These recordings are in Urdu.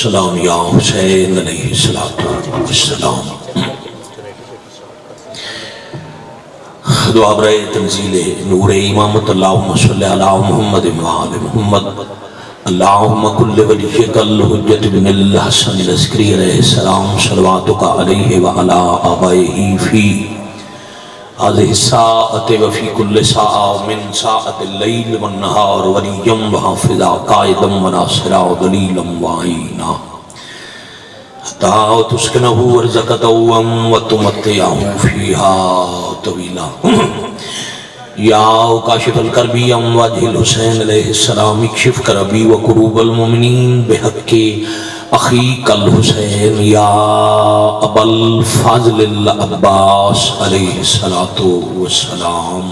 سلام یا حسین علیہ السلام. دعا برائے تنزیل نور امامت. اللہم صلی علی محمد وآل محمد. اللہم کل ولیک الحجت بن الحسن العسکری علیہ السلام صلواتک علیہ وعلا آبائہ فی هذه الساعة وفي كل ساعة من ساعة الليل والنهار وليا وحافظا قائدا وناصرا ودليلا وعينا حتى تسكنه ورزقا وتمتعه فيها طويلا. یا کاشف الکرب وجہ الحسین علیہ السلام اکشف کربی وکروب المؤمنین بحق اخیک الحسین یا ابا الفضل العباس علیہ السلام.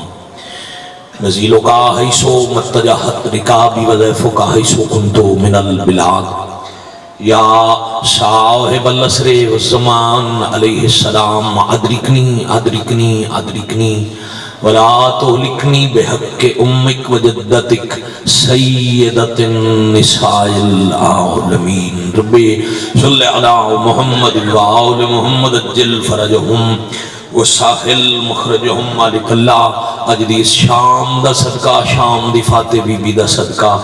نزیلو کا حیثو متجہت رکابی وضیفو کا حیثو کنتو من البلاد یا صاحب العصر والزمان علیہ السلام. ادرکنی ولا تهلكني بحق امك وجدتك سيدة النساء العالمين. ربي صل على محمد وآل محمد اجل فرجهم وساحل مخرجهم مالک اللہ. اجدی شام دا صدقہ شام دی فاتح بی بی دا صدقہ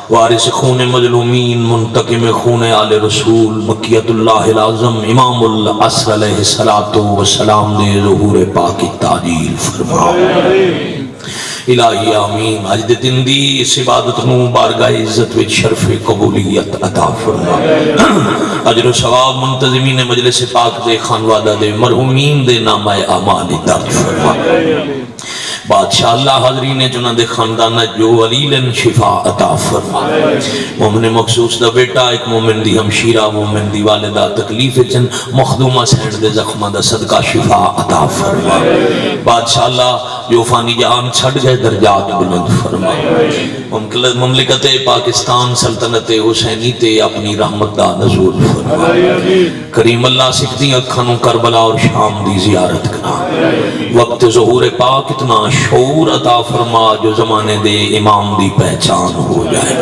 وارث خون مظلومین منتقم خون آل رسول مکیت اللہ العظم امام العصر علیہ السلام دے ظہور پاک تعجیل فرما. الہی آمین. اج دے دن دی اس عبادت نو بارگاہ عزت وچ شرف قبولیت عطا فرما. اجر و ثواب منتظمین مجلس پاک دے خانوادہ دے مرحومین دے نامہ اعمال درج فرما. بادشاہ اللہ حاضرین جنہ دے خاندانہ جو علیلن شفا عطا فرما. مومن مخصوص دا بیٹا ایک مومن دی ہمشیرہ مومن دی والدہ تکلیف چن مخدومہ سینڈ دے زخمہ دا صدقہ شفا عطا فرما. بادشاہ اللہ جو فانی جہان چھڑ گئے درجات بلند فرما. مملکت پاکستان سلطنت حسینی تے اپنی رحمت دا نزول فرما. کریم اللہ سکھدی اکھنوں کربلا اور شام دی زیارت کرا. وقت ظہور پاک اتنا شعور عطا فرما جو زمانے دے امام دی پہچان ہو جائے.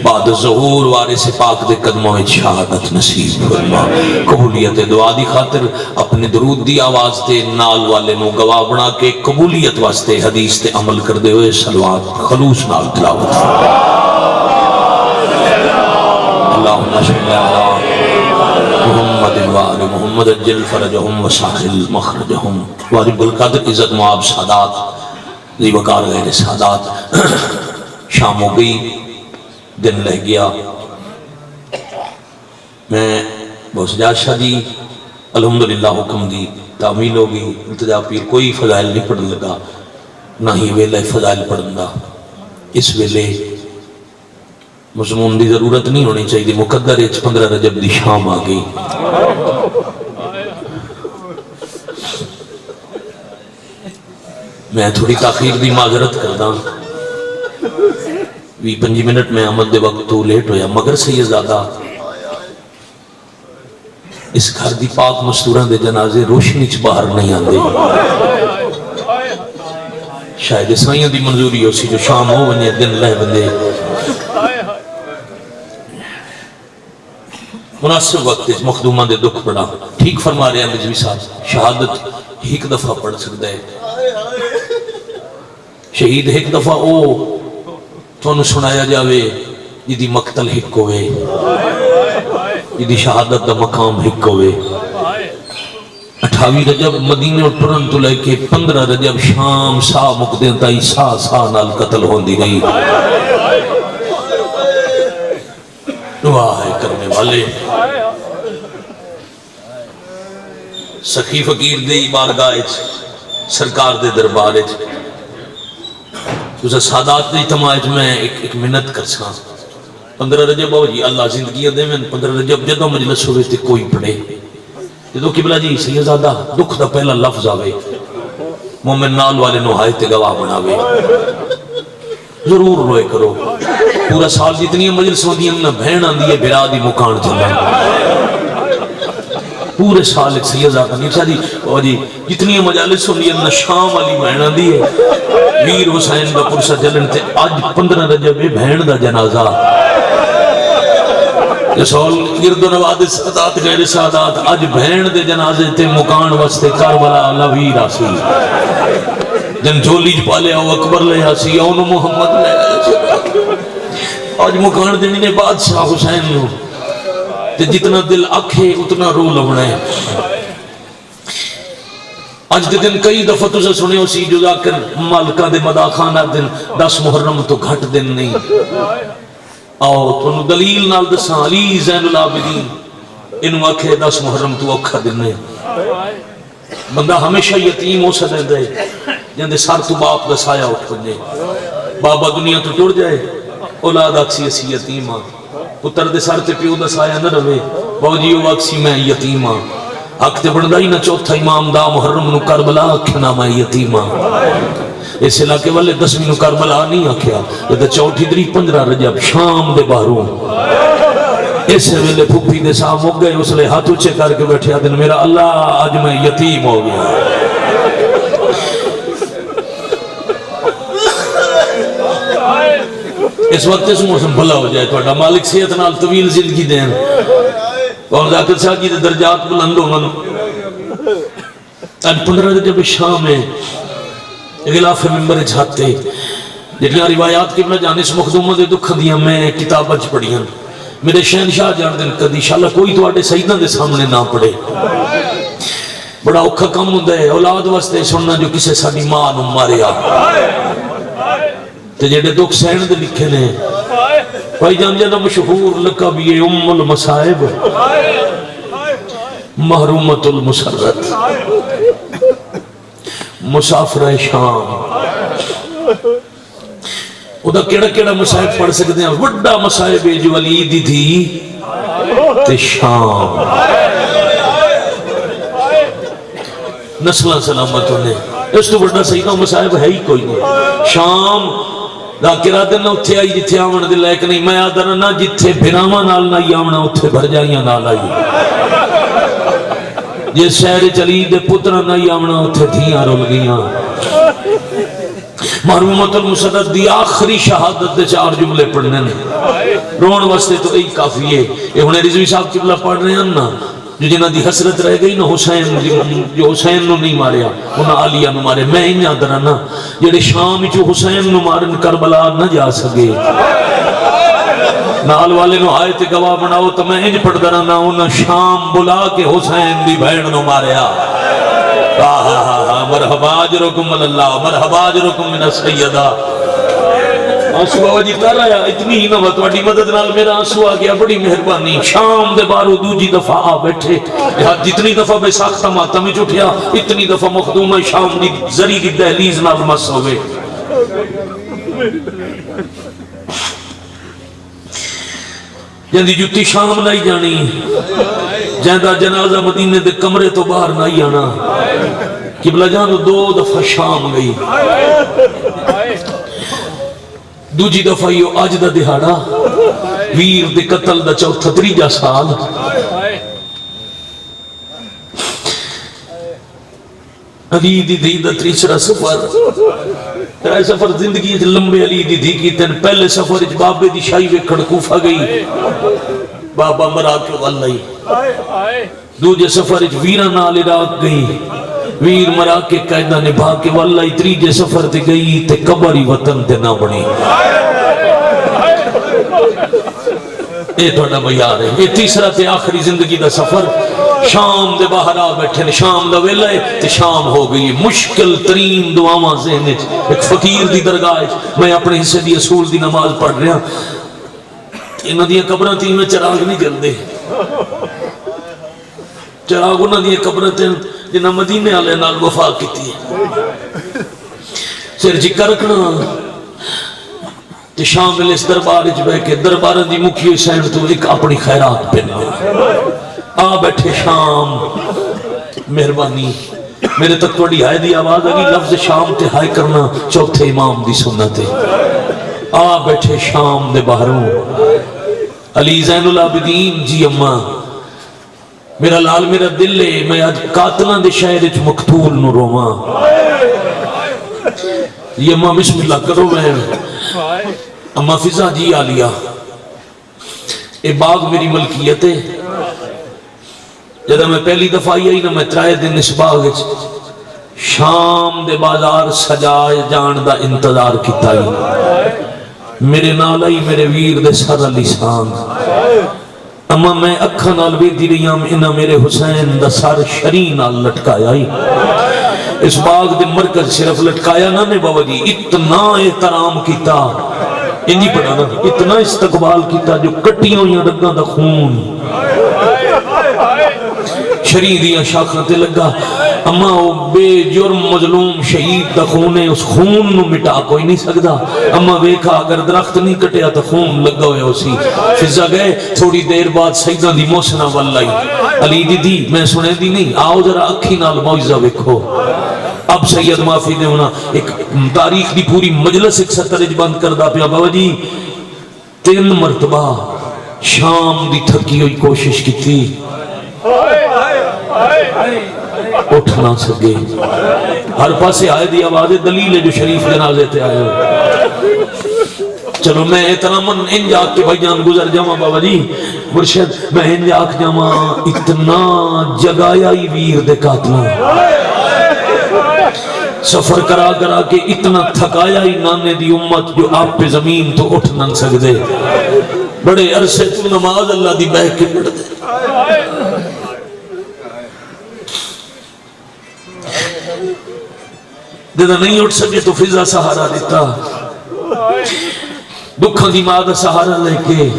بعد ظہور وارث پاک دے قدموں میں شہادت نصیب فرما. قبولیت دعا دی خاطر اپنے درود دی آواز تے نال والے نو گواہ بنا کے قبولیت واسطے حدیث تے عمل کردے ہوئے صلوات خلوص نال تلاوت فرما. اللہم صلی علی محمد وآل محمد اجل فرجہم وساحل مخرجہم. واجب القدر عزت معاب سادات ذی وقار غیر سادات. شام ہو گئی دن لہ گیا. میں بہت شادی الحمدللہ حکم دی تعمیل ہو گئی. التجا پیر کوئی فضائل نہیں پڑھن لگا نہ ہی ویلے فضائل پڑھن دا. اس ویلے مضمون دی ضرورت نہیں ہونی چاہیے. مقدر 15 رجب دی شام آ گئی. میں تھوڑی تاخیر دی معذرت کردا 20-25 منٹ میں آمد دے وقت تو لیٹ ہویا. مگر سیدزادہ اس گھر دی پاک مستوراں دے جنازے روشنی چ باہر نہیں آندے. شاید سائیاں دی منظوری ہو سی جو شام ہو ونجے دن لہ بندے. مناسب وقت اس مخدومہ دے دکھ پڑا. ٹھیک فرما رہے ہیں مجھوی صاحب. شہادت ایک دفعہ پڑھ سکتا ہے. شہید ایک دفعہ او تو سنایا جاوے جدی مقتل ہک ہوئے جدی شہادت دا مقام ہک ہوئے. 28 رجب مدینہ ٹرن تو لے کے 15 رجب شام سا مقدین تائی سا نال قتل ہوندی رہی. دعا ہے کرنے والے سخی فقیر دی بارگاہ سرکار دے دربار اسے سادات دی اجتماع میں ایک منت کر سکاں. 15 رجب ہو جی اللہ زندگی دے میں 15 رجب جدو مجلس ہوئے تے کوئی پڑھے. جدو قبلہ جی سیدزادہ دکھ دا پہلا لفظ آوے مومن نال والے نوہائے تے گواہ بناوے. ضرور روئے کرو. پورا سال جتنی مجلس ہو دیا بہن آندی ہے بھرا دی مکان چلا. پورے سال ایک سیدزادہ نیچا جی جتنی مجالس ہو دیا شام والی بہن آندی ہے میر حسین دا پرسہ جلن تے آج 15 رجب بہن دا جنازہ رسول گرد و نواز سادات غیر سادات اج بہن دے جنازے تے مکان واسطے کربلا لوی راسی جن جھولی چ پالیا او اکبر لے ہسی اون محمد لے ہسی اج مکان دینے نے بادشاہ حسین نو تے جتنا دل آکھے اتنا رو لونا ہے اج دے دن کئی دفعہ تسے سنے ہو سی جو ذاکر مالکہ دے مداخانہ دن 10 محرم تو گھٹ دن نہیں آؤ تو دلیل نال دساں علی زین العابدین انہوں آکھے 10 محرم تو اوکھا دن ہے بندہ ہمیشہ یتیم ہو سکے دے جن دے سر تو باپ دا سایہ اٹھ پنجے بابا دنیا تو ٹوڑ جائے اولاد آکسی اسی یتیم ہاں پتر دے سر تے پیو دا سایہ نہ روے باوجی وہ آکسی میں یتیم ہاں حق تے بندہ ہی نہ چوتھا امام دا محرم نو کربلا آکھنا میں یتیم ہاں اس علاقے والے 10ویں نو کربلا نہیں آکھیا یہ تے چوتھی دری 15 رجب شام دے باہروں اس ویلے پھوپھی دے ساتھ مک گئے اس لئے ہاتھ اچھے کر کے بیٹھے دن میرا اللہ آج میں یتیم ہو گیا اس وقت اس موسم بھلا ہو جائے توڑا مالک صحت نال طویل زندگی دین اور ذاکر شاہ کی درجات بلند ہو من آج 15 جب شام ہے غلاف ممبر جھاتے جتنی روایات کی بنا جانس مخدومہ دے دکھ دیا میں کتاب اچ پڑھی ہیں میرے شہنشاہ جان دن کدی انشاءاللہ کوئی تو آٹے سیدہ دے سامنے نہ پڑے بڑا اوکھا کم ہوندہ ہے اولاد واسطے سننا جو کسے ساڑی ماں نو ماریا تے جیڑے دکھ سین دے لکھے نے بھائی جان جانا مشہور لقب یہ ام المصائب محرومت المسرت مسافر شام ادا کیڑا کیڑا مسائب پڑھ سکتے ہیں وڈا مسائب جو علی دی تھی تے شام نسلہ سلامت انہیں اس تو وڈا سیدہ مسائب ہے ہی کوئی نہیں شام ذاکرہ دن اتھے آئی جتھے آمن دل ایک نہیں میں آدھر نہ جتھے بھراما نال نہ آمنا اتھے بھر جائیاں نال آئی جس شہر چلی دے پترہ نہ آمنا اتھے دھیاں رول گیاں محرومت المسرت دی آخری شہادت دے 4 جملے پڑھنے نے رون واسطے تو ای کافی ہے یہ انہیں رضوی صاحب قبلہ پڑھ رہے ہیں نا جو جنہ دی حسرت رہ گئی نا حسین جو حسین نو نہیں ماریا انہاں علیہ نو مارے میں ہی نہیں آدھرا نا جڑے شام جو حسین نو مارن کربلا نہ جا سکے نال والے نو آئے تے گواہ بناؤ تو میں انج پڑھ درا نا انہاں شام بلا کے حسین دی بھیڑ نو ماریا مرحبا اجرکم اللہ مرحبا اجرکم من السیدہ آنسو آجی کر رہا ہے اتنی ہی نہ تواڈی مدد نال میرا آنسو آ گیا بڑی مہربانی شام دے بارو دوجی دفعہ آ بیٹھے جتنی دفعہ بے ساختہ ماتم میں اٹھیا اتنی دفعہ مخدوم شام دی زری دی دہلیز نال مس ہوئے جندی جتی شام نہیں جانی جہاں جنازہ مدینے دے کمرے تو باہر نہیں آنا قبلہ جانو 2 دفعہ شام گئی دوجی دفعہ یہ آج دا دہاڑا ویر دے قتل دا 34 سال علی دی دی دا 3 سفر ترائے سفر زندگی لمبے علی دی دی کی تین پہلے سفر بابے دی شاہی ویکھڑ کوفہ گئی بابا مرا کے واللہی دوجے سفر ویرہ نال عراق گئی ویر مرا کے قیدہ نبھا کے واللہی تریجے سفر تے گئی تے قبری وطن تے نہ بنی اے توڑا معیار ہے یہ تیسرا تے آخری زندگی دا سفر شام دے باہر آ بیٹھے شام دا ویلہ ہے تے شام ہو گئی مشکل ترین دعاواں ذہن ایک فقیر دی درگاہ میں اپنے حصے دی اصول دی نماز پڑھ رہا انہاں دیاں قبراں تے میں چراغ نہیں جلدے چراغ انہاں دیاں قبراں تے جنہاں مدینے والے نال وفا کیتی ہے سر جکا رکھنا تے شامل اس دربار وچ بیٹھ کے درباراں دی مکھی حسین تو ایک اپنی خیرات پہنا آ بیٹھے شام مہربانی میرے تک توڑی ہائے دی آواز آگی لفظ شام تے ہائے کرنا چوتھے امام دی سنت ہے آ بیٹھے شام دے باہروں علی زین العابدین جی اماں میرا لال میرا دل لے میں آج قاتلان دے شہر اچ مقتول نو رواں یہ اماں بسم اللہ کرو میں اماں فضا جی آلیا یہ باغ میری ملکیت ہے. جب میں پہلی دفعہ آئی نا میں 3 دن اس باغ شام دے بازار سجائے جان دا انتظار کیتا ہی. میرے نال آئی میرے ویر دے سر علی شان. اما میں اکھا نال ویدی رہی ہم انہا میرے حسین دا سر شری نال لٹکایا ہی. اس باغ دے مرکز صرف لٹکایا نہ نے بابا جی اتنا احترام کیتا انہی پڑھانا اتنا استقبال کیتا جو کٹیاں ہوئی رگاں دا خون شریدیاں شاخاں تے لگا. اما وہ بے جرم مظلوم شہید دا خون ہے اس خون نو مٹا کوئی نہیں سکتا. اما ویکھا اگر درخت نہیں کٹیا تو خون لگا ہوئے اسی. فضا گئے تھوڑی دیر بعد سیدہ دی محسنہ واللائی علی دی میں سنے دی نہیں آؤ ذرا اکھی نال معجزہ ویکھو. اب سید معافی دے ہونا ایک تاریخ دی پوری مجلس ایک سترج بند کردہ پیا. بابا جی 3 مرتبہ شام دی تھکی ہوئی کوشش کی تھی اٹھ نہ سکے. ہر پاسے آئے دی آواز دلیل ہے جو شریف جنازے تے آئے ہو. چلو میں احتراماً انج آگ کے بھائی جان گزر جاما بابا جی مرشد میں انج آگ جاما اتنا جگایا ہی ویر دے قاتلوں سفر کرا کرا کے اتنا تھکایا ہی نانے دی امت جو آپ پہ زمین تو اٹھ نہ سکتے. بڑے عرصے تو نماز اللہ دی بہ کے پڑھ دے. جدہ نہیں اٹھ سکے تو فضا سہارا دیتا دکھاں دی ماں دا سہارا لے کے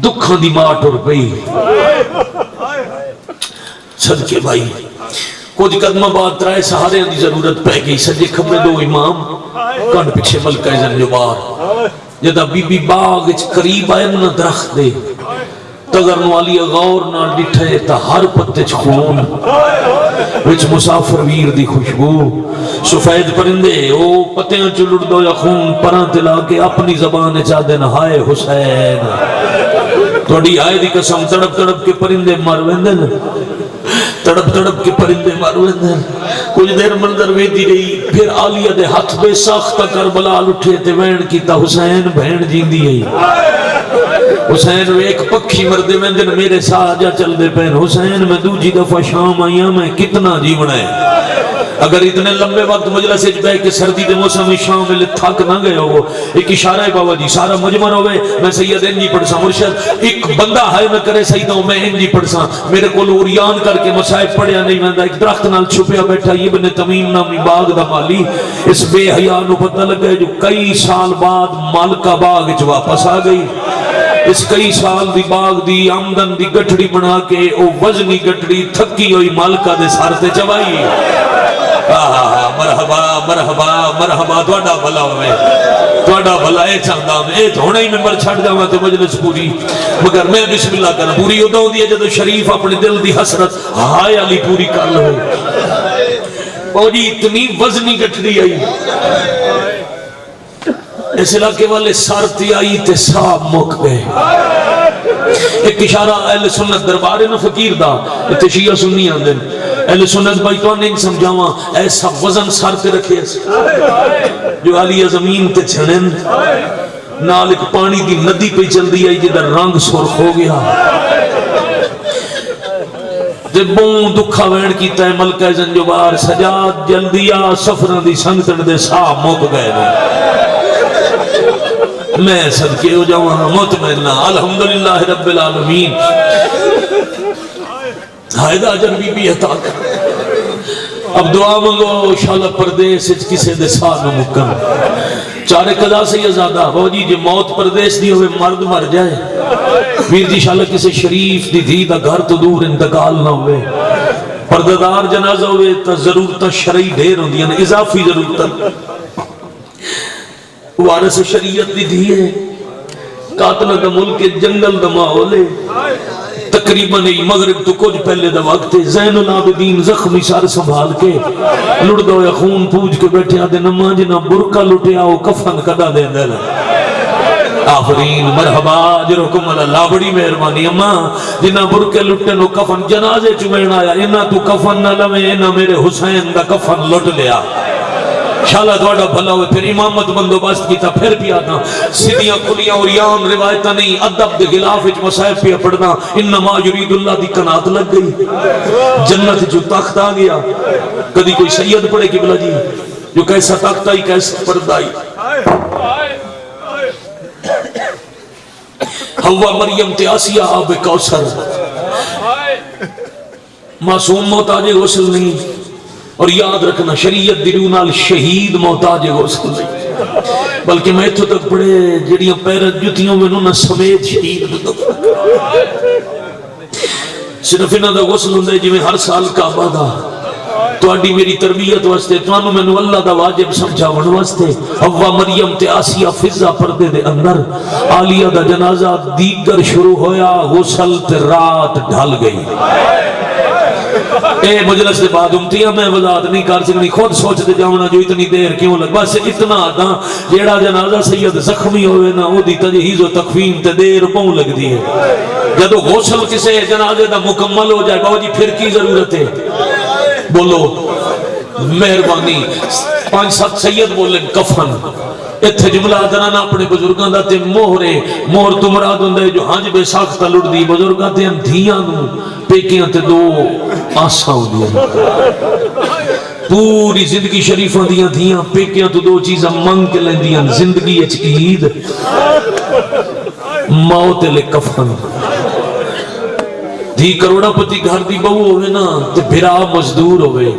دکھاں دی ماں ٹر پئی. صدقے بھائی کچھ قدمہ بعد 3 سہارے دی ضرورت پہ گئی. سجے کھبے 2 امام کانڈ پیچھے ملکہ زنجبار. جدہ بی بی باغ قریب آئے نا درخت دے تگر نوالی غور نہ ڈٹھے تا ہر پتے خون وچ مسافر ویر دی خوشبو. سفید پرندے او پتیاں چلڑ دو یا خون پران تلا کے اپنی زبان چاہ دینا ہائے حسین. توڑی آئے دی قسم تڑپ تڑپ کے پرندے مر ویندن تڑپ تڑپ کے پرندے مر ویندن. کچھ دیر منظر ویدی رہی پھر آلیہ دے ہاتھ بے ساختہ کربلا لٹھے تے وین کیتا حسین بہن جیندی ہے. حسین وہ ایک پکھی مردے میں دن میرے ساتھ جا چل دے پہن. حسین میں دوجی دفعہ شام آئی ہوں میں کتنا جیونا ہے. اگر اتنے لمبے وقت مجلس بے کے سردی دے موسم شام میں تھک نہ گئے ہو ایک اشارہ ہے بابا جی سارا مجمر ہوئے میں سید انجی پڑھسا مرشد ایک بندہ ہے نہ کرے سیدہ ہوں میں انجی پڑھسا. میرے کو اوریان کر کے مصائب پڑھیا نہیں میں ایک درخت نال چھپیا بیٹھا ابن تمیم نامی باغ دا مالی اس بے حیاء نو پتہ لگا جو کئی سال بعد مالکہ باغ جو واپس آ گئی. اس کئی سال دی باغ دی آمدن دی گٹھڑی بنا کے او وزنی گٹھڑی تھکی ہوئی مالکہ دے سارتے چوائی. مرحبا مرحبا مرحبا توڑا بھلا ہوئے توڑا بھلا اے چاہتا ہوں اے تھوڑا ہی ممبر چھڑ جاؤں تو مجلس پوری مگر میں بسم اللہ کرنا پوری ہوتا ہوں دیا جدو شریف اپنے دل دی حسرت ہائے علی پوری کر لو. اور جی اتنی وزنی گٹھڑی آئی اس علاقے والے سارتی آئی تے صاحب مک گئے. ایک اشارہ اہل سنت دربار ہے نا فقیر دا تے شیعہ سنی آندے اہل سنت بھائی تو نہیں سمجھاواں ایسا وزن سر تے رکھے جو عالیہ زمین تے چھڑن نال ایک پانی دی ندی پہ چل دی آئی جدھر رنگ سرخ ہو گیا. جب بون دکھا وین کیتا ہے ملکہ زنجبار سجاد جلدیا سفران دی سنگتن دے صاحب مک گئے میں صدقے ہو جاؤں مطمئنہ الحمدللہ رب العالمین. حائدہ اجر بی بی عطا کر اب دعا منگو شالا پردیس کسے دے ساتھ مکن چارے قضا سے یہ زیادہ ہو جی موت پردیس دی ہوئے مرد مر جائے ویر جی شالا کسے شریف دی دھی دا گھر تو دور انتقال نہ ہوئے پرددار جنازہ ہوئے تا ضرورت شرعی دیر ہوں دیا اضافی ضرورت وارث شریعت دی دھی ہے قاتل دا ملک جنگل دا ماحول ہے تقریباً مغرب تو کچھ پہلے دا وقت ہے زین العابدین زخمی سار سنبھال کے لڑ دو یا خون پوج کے بیٹھے آدھے نماں جنا برکہ لٹے آؤ کفن کدا دے دے آفرین مرحبا جرحکم اللہ بڑی مہربانی اماں جنا برکے لٹے نو کفن جنازے چمین آیا انہا تو کفن نہ لوے انہا میرے حسین دا کفن لٹ لیا شالا تھوڑا بھلا ہوئے پھر امامت بندوبست کیتا پھر بھی آنا سیدھیاں کھلیاں اور یان روایتہ نہیں ادب دے خلاف وچ مصائب پہ پڑھنا انما یرید اللہ دی قناعت لگ گئی جنت جو تخت آ گیا کدی کوئی سید پڑھے قبلہ جی جو کیسا تخت آئی کیسا پردہ آئی حوا مریم تے آسیہ آب کوثر معصوم محتاج غسل نہیں اور یاد رکھنا شریعت درونال شہید محتاج غسل نہیں بلکہ میں تو تک پڑھے جڑیاں پیرت جتیوں میں نہ سمیت شہید صرف انہاں دا غسل ہوندے جویں ہر سال کعبہ دا تواڈی میری تربیت واسطے تانوں مینوں اللہ دا واجب سمجھاون واسطے حوا مریم تے آسیہ فضا پردے دے اندر عالیہ دا جنازہ دیگر شروع ہویا غسل تے رات ڈھل گئی اے مجلس دے بعد امتیاں میں وضاحت نہیں کر سکتی خود سوچتے جاؤنا جو اتنی دیر کیوں لگ بس اتنا آدھا جیڑا جنازہ سید زخمی ہوئے نا وہ دی تجہیز و تکفین تے دیر پاؤں لگ دی ہے جدو غسل کسے جنازے دا مکمل ہو جائے باو جی پھر کی ضرورت ہے بولو مہربانی 5-7 سید بولیں کفن اتھے جملہ دنانا اپنے بزرگاں دا تے مہر تو مراد ہوندے جو ہنج بے ساختہ لڑ دی بزرگاں تے ہم دھیاں نو پیکیاں تے 2 آساں ہو دیا پوری زندگی شریفہ دیاں دھیاں پیکیاں تو 2 چیزاں منگ کے لیں دیاں زندگی اچ عید موت لے کفن دھی کروڑا پتی گھر دی بہو ہوئے نا تے بھرا مزدور ہوئے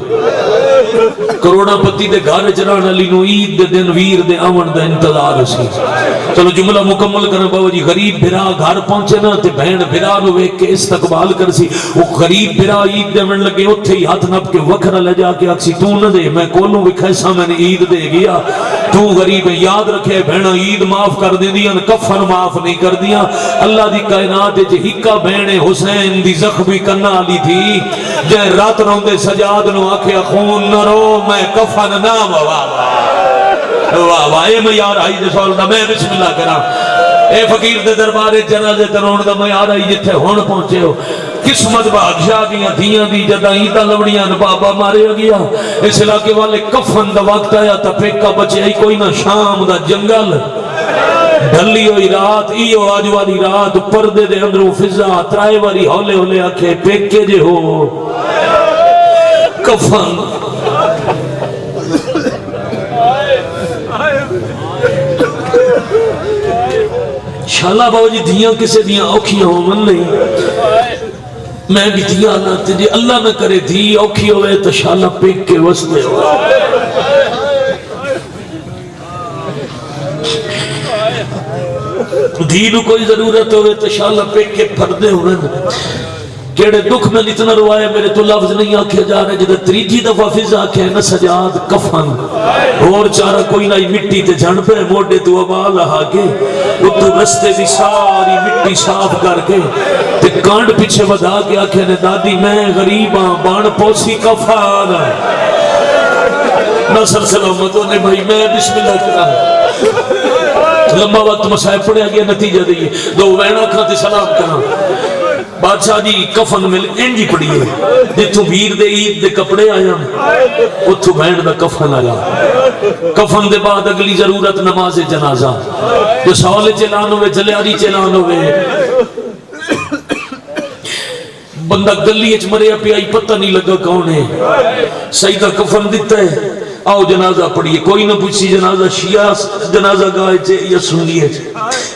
کروڑا پتی دے گھر چران علی نو عید دے دن ویر دے آمن دا انتظار اسی چلو جملہ مکمل کرنے بابا جی غریب بھرا گھر پہنچے نا تے بہن بھرا نو ویک کے استقبال کر سی وہ غریب بھرا عید دے من لگے اتھے ہی ہاتھ نپ کے وکھرا لے جا کے اکسی تو نہ دے میں کولوں وکھیسا میں نے عید دے گیا تو غریب یاد رکھے بہنا عید معاف کر دیں دیا کفن معاف نہیں کر دیا اللہ دی کائنات جے ہکا بہنے حسین دی زخمی کرنا علی تھی جے رات روندے سجاد نو آکھے خون نہ رو میں کفن نہ واہ واہ اے میں یار آئی دے سوال دا میں بسم اللہ کرا اے فقیر دے دربارے جنازے ترون دا میں یار آئی جتھے ہون پہنچے ہو قسمت بادشاہ دیاں دھیاں دی جدہ عیدہ لوڑیاں بابا مارے گیا اس علاقے والے کفن دا وقت آیا تا پیکا بچے آئی کوئی نہ شام دا جنگل ڈھلی ہوئی رات ایو آج والی رات پردے دے اندروں فضا ترائے والی ہولے ہولے آکھے پیکے جے ہو کفن شالا باو جی دھیاں کسے دیاں اوکھیاں ہو من نہیں میں بھی دھیاں اللہ جی اللہ نہ کرے دھی اوکھی ہوئے تو شالا پیک کے وسطے ہو دھی نو کوئی ضرورت ہوئے تو شالا پیک کے پردے ہوئے کیڑے دکھ میں اتنا روائے میرے تو لفظ نہیں آکھے جا رہے جدہ تریجی دفعہ فضا آکھے نہ سجاد کفن اور چارہ کوئی نہ مٹی تے جھن پہ موڑے تو عبال آہا کے اتو رستے بھی ساری مٹی صاف کر کے تے کانڈ پیچھے ودا کے آکھے نے دادی میں غریباں بان پوسی کفان نصر سلامتوں نے بھائی میں بسم اللہ کرا لمبا وقت مسائب پڑے گیا نتیجہ دیئے 2 وینا کھاتے سلام کرا بادشاہ جی کفن مل انجی پڑی ہے جتوں بھیر دے عید دے کپڑے آیا اتھو بہن دا کفن آیا کفن دے بعد اگلی ضرورت نماز جنازہ جو سوال چلان ہوئے جلیاری چلان ہوئے بندہ گلی اچ مریا پہ آئی پتہ نہیں لگا کون ہے سیدہ کفن دیتا ہے آؤ جنازہ پڑھئے کوئی نہ پوچھی جنازہ شیعہ جنازہ گائے چھے یا سنیے چھے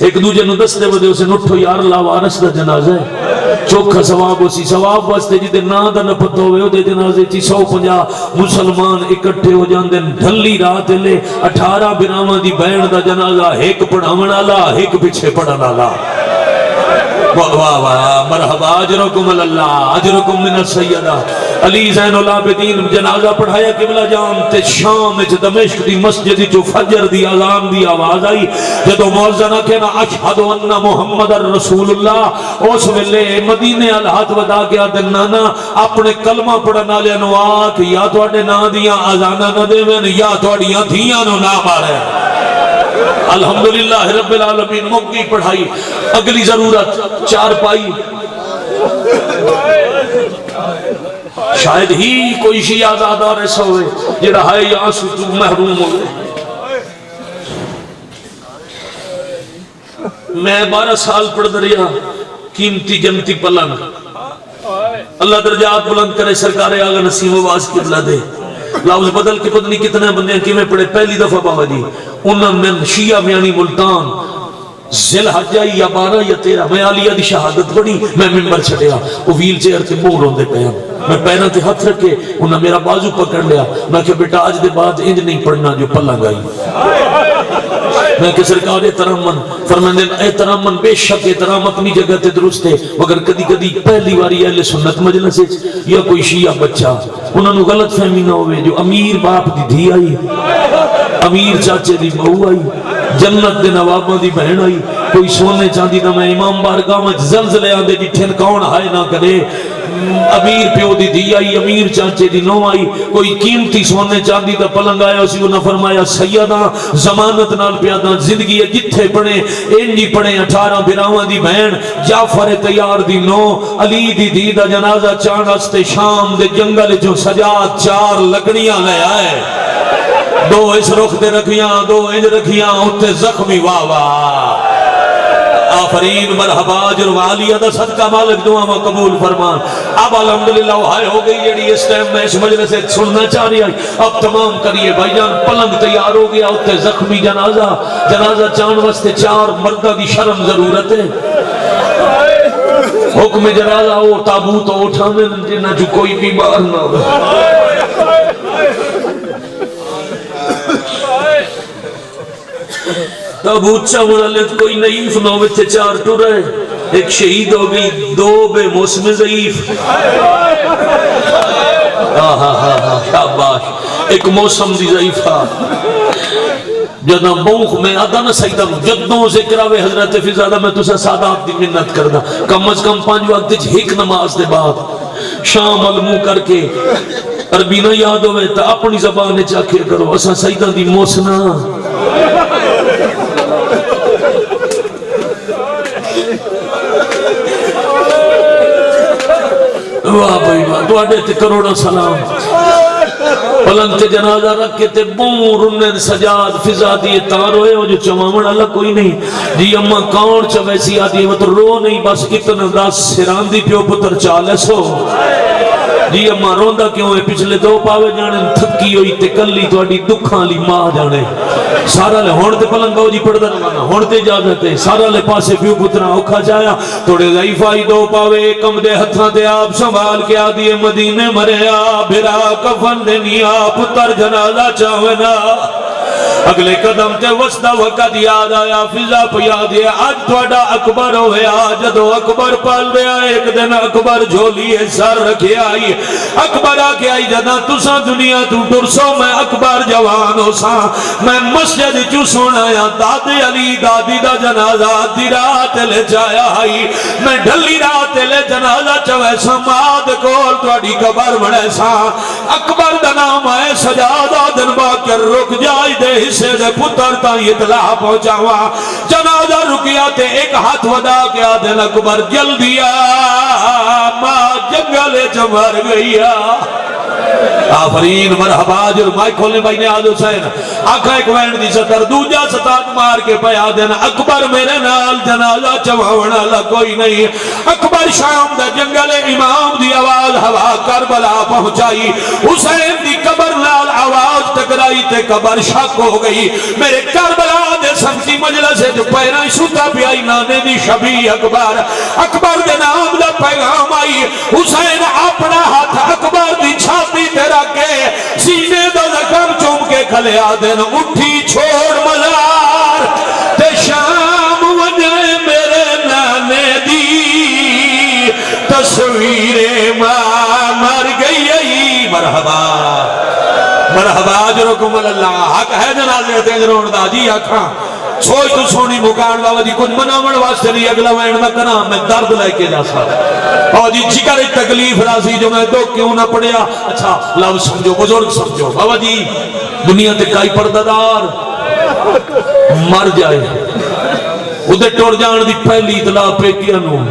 ایک دوجہ نو دستے ودے اسے نٹھو یار لاوارس دا جنازہ ہے چوکھا ثواب اسی ثواب واسطے جی دے نا دا نہ پتہ ہوئے او دے جنازے چی 150 مسلمان اکٹھے ہو جان دن ڈھلی رات لے 18 بناواں دی بین دا جنازہ ایک پڑھاون والا ایک پیچھے پڑھن والا واہ واہ مرحبا اجرکم اللہ اجرکم من السیدہ علی زین العابدین جنازہ پڑھایا قبلہ جان تے شام وچ دمشق دی مسجد جو فجر دی اذان دی آواز آئی جدوں مؤذن کہنا اشہد ان محمد رسول اللہ اس ویلے مدینے ال ہاتھ ودا کے آدن نانا اپنے کلمہ پڑھن والے نو آکھ یا تواڈے نا دیاں اذاناں نہ دیویں یا تواڈیاں دھیاں نو نہ مارے الحمدللہ رب العالمین مکی پڑھائی اگلی ضرورت 4 پائی شاید ہی کوئی شیعہ آزادار ایسا ہوئے جڑا ہے یہاں سے تو محروم ہوئے. میں 12 سال پڑھ دریا قیمتی جنتی پلن اللہ درجات بلند کرے سرکار آگا نسیم آواز کی اللہ دے. لفظ بدل کے پتہ نہیں کتنے بندے کی میں پڑھے پہلی دفعہ بابا جی انہوں میں شیعہ میانی ملتان ذل حجہ یا 12 یا 13 میں عالیہ دی شہادت پڑھی میں ممبر چھڑیا وہ ویل چیئر تے مور ہوندے پہ میں پیروں تے ہاتھ رکھے انہوں میرا بازو پکڑ لیا میں کہ بیٹا آج دے بعد انج نہیں پڑھنا جو پلہ گائی. میں کہ سرکار احترامن فرمائیں احترامن بے شک احترام اپنی جگہ تے درست ہے مگر کدی کدی پہلی باری اہل سنت مجلس یا کوئی شیعہ بچہ انہوں نے غلط فہمی نہ ہوئے جو امیر باپ دی دھی آئی امیر چاچے دی بہو آئی جنت دے نواباں دی بہن آئی کوئی سونے چاندی دا میں امام بارگاہ میں زلزلے آندے جتھن کون ہائے نہ کرے امیر پیو دی دی آئی امیر چاچے دی نو آئی کوئی قیمتی سونے چاندی دا پلنگ آیا اسی انہوں نے فرمایا سیدہ زمانت نال پیادہ زندگی جتھے پڑھیں انجی پڑھیں 18 براواں دی بہن جعفر تیار دی نو علی دی دی دا جنازہ چانستے شام دے جنگل جو سجاد 4 لکڑیاں لے آئے 2 اس رخ دے رکھیاں 2 انج رکھیاں اتے زخمی واہ واہ آفرین مرحبا جرم عالیہ دا صدقہ مالک دعا میں قبول فرمان. اب الحمدللہ وہائی ہو گئی جیڑی اس ٹائم میں اس مجلس سے سننا چاہ رہی آئی اب تمام کریے بھائی جان پلنگ تیار ہو گیا اتے زخمی جنازہ چان واسطے 4 مردہ دی شرم ضرورت ہے. حکم جنازہ ہو تابوت ہو اٹھانے جنہ جو کوئی بیمار نہ ہو تابوت چاوڑا لیت کوئی نئیف نہ ہوئے تھے 4 ٹو رہے ایک شہید ہو گئی 2 بے موسم ضعیف شاباش ایک موسم دی ضعیفہ جدہ بوخ میں آدھا نہ سیدہ جدوں ذکراوے حضرت فضادہ میں تسا سادات دی منت کردہ کم از کم 5 وقت ایک نماز دے بعد شام علمو کر کے عربی نہ یاد ہوئے تا اپنی زبان چاکھے کرو اسا سیدہ دی موسنہ واہ بھائی واہ دوڑے تے کروڑا سلام پلنگ تے جنازہ رکھ کے تے بور انہیں سجاد فضا دیئے تار ہوئے ہو جو چمامن اللہ کوئی نہیں جی اممہ کون چویسی آدھی ہے وہ تو رو نہیں بس اتنا دا سران دی پیو پتر چالے سو جی اممہ روندہ کیوں ہے پچھلے 2 پاوے جانے تھکی ہوئی تے کلی تو اڈی دکھاں لی ماں جانے سارا لے ہونتے پلنگ باؤ جی پڑھتا روانا ہونتے اجازت ہے سارا لے پاسے پیو پترہ اوکھا جایا توڑے ضعیفائی 2 پاوے کم دے ہتھاں دے آپ سنبھال کے آدھی مدینے مریا بھرا کفن دنیا پتر جنازہ چاہونا اگلے قدم تے وسطہ وقت یاد آیا فضا پہ یاد ہے آج توڑا اکبر ہویا جدو اکبر پال دیا ایک دن اکبر جھولی سر رکھے آئی اکبر آکے آئی جدہ تسا دنیا تو ڈرسو میں اکبر جوان ہو سا میں مسجد چو سونا یا دادی علی دادی دا جنازہ دی رات لے جایا آئی میں ڈھلی رات لے جنازہ چوے سا ماد کول توڑی قبر بڑے سا اکبر دا نام آئے سجادہ دن باکر رک جائی دے حصے دے پتر تا اطلاع پہنچاوا جنازہ رکیا تے ایک ہاتھ ودا کیا دن اکبر جل دیا ماں جنگلے چمر گئیا آفرین مرحبا جر مائی کھولنے بھائی نے آج حسین آکھا ایک وینڈ دی ستر دوجہ ستات مار کے پیا دینا اکبر میرے نال جنازہ چواونا کوئی نہیں اکبر شام دا جنگل امام دی آواز ہوا کربلا پہنچائی حسین دی قبر نال آواز ٹکرائی تے قبر شک ہو گئی میرے کربلا دے سمتی مجلس ہے جو پیرائیں ستا پیائی نانے دی شبی اکبر اکبر دے نام دا پیغام آئی حسین اپنا ہاتھ اکبر دی چھاتی تیرا کے سینے دا زخم چوم کے کھلے آدن اٹھی چھوڑ مزار تے شام وجہ میرے نانے دی تصویر ماں مر گئی مرحبا مرحبا جرکم اللہ حق ہے جنازے تیجرون دا جی آکھاں سوئی تو سونی مکان بابا جی کچھ منامن واسطے نہیں اگلا وین نہ کنا میں درد لے کے جا سکتا اور جی جگر تکلیف راضی جو میں دو کیوں نہ پڑیا اچھا لو سمجھو بزرگ سمجھو بابا جی دنیا تے کائی پردادار مر جائے ادھے ٹوڑ جان دی پہلی اطلاع پہ کیا نو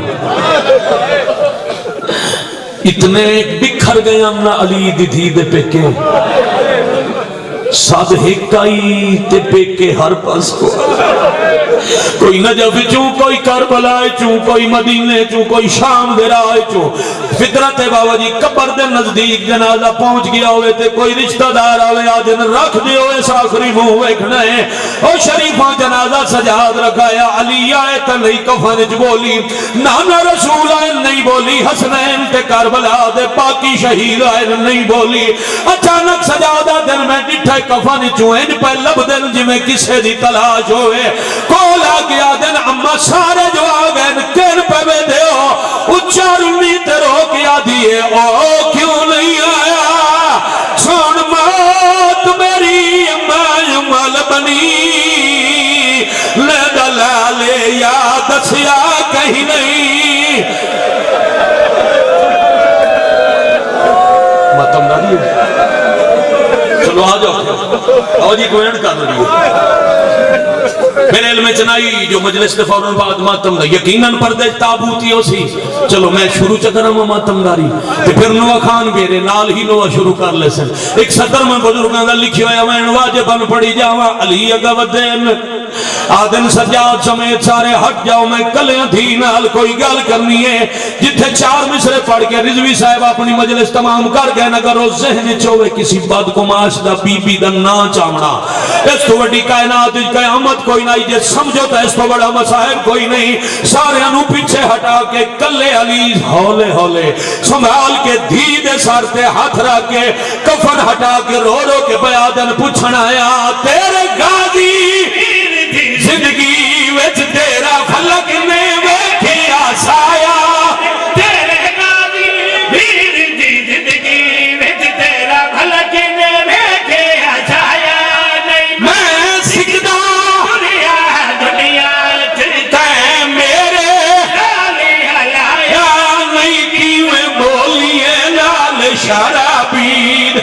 اتنے بکھر گئے امنا علی دی دھی دے پیکے ساد ہکائی تے پیکے ہر پاس کو کوئی نجف چوں کوئی کربلا چوں کوئی مدینے چوں کوئی شام دے رائے چوں فطرت بابا جی قبر دے نزدیک جنازہ پہنچ گیا ہوئے تے کوئی رشتہ دار آوے آجن رکھ دے ہوئے ساخری منہ ویکھنے او شریفاں جنازہ سجاد رکھایا علی آئے تے نہیں کفنج بولی نانا رسول آئے نہیں بولی حسنین تے کربلا دے پاکی شہید آئے نہیں بولی اچانک سجادہ دل میں ڈٹھے کفن چوئن پہ لب دل جی میں کسے دی تلاش ہوئے کولا گیا دن اما سارے جو آگئن کن پہ بے دے ہو اچھا رمی تیرو کیا دیئے او کیوں نہیں آیا چھوڑ موت میری امال بنی لے دلالے یاد سیا کہیں نہیں ماتم نہ دیئے چلو آ جاؤ آج ہی کوئی اینڈ کر رہی ہے میرے علم چنائی جو مجلس نے فوراں بعد ماتم دا یقیناً پردے تابوتی ہو سی چلو میں شروع چکرم ماتم داری پھر نوہ خان بیرے نال ہی نوہ شروع کر لے سن ایک صدر میں بزرگاں دا لکھی ہویا میں واجباً پڑی جاواں علی اگا ودین آدن سجاد سمیت سارے ہٹ جاؤ میں کلیاں تھی نال کوئی گال کرنی ہے جتھے 4 مصرے پڑھ کے رضوی صاحب اپنی مجلس تمام کر گئے نگر وہ ذہن چوئے کسی بد کماش دا بی بی دا نا چامنا اس تو بڑی کائنات قیامت کوئی نہیں جے سمجھو تا اس تو بڑا مسائب کوئی نہیں سارے انو پیچھے ہٹا کے کلے علی ہولے ہولے سنبھال کے دھیدے سارتے ہاتھ رکھ کے کفن ہٹا کے رو رو کے بیادن پوچھنا آیا تیرے غازی زندگی وچ تیرا فلک نے ویکھیا سایا تیرے غازی ویر دی زندگی وچ تیرا فلک نے ویکھیا سایا نہیں میں سکدا دنیا تے میرے لایا یا نہیں کیویں بولیے لال شرابید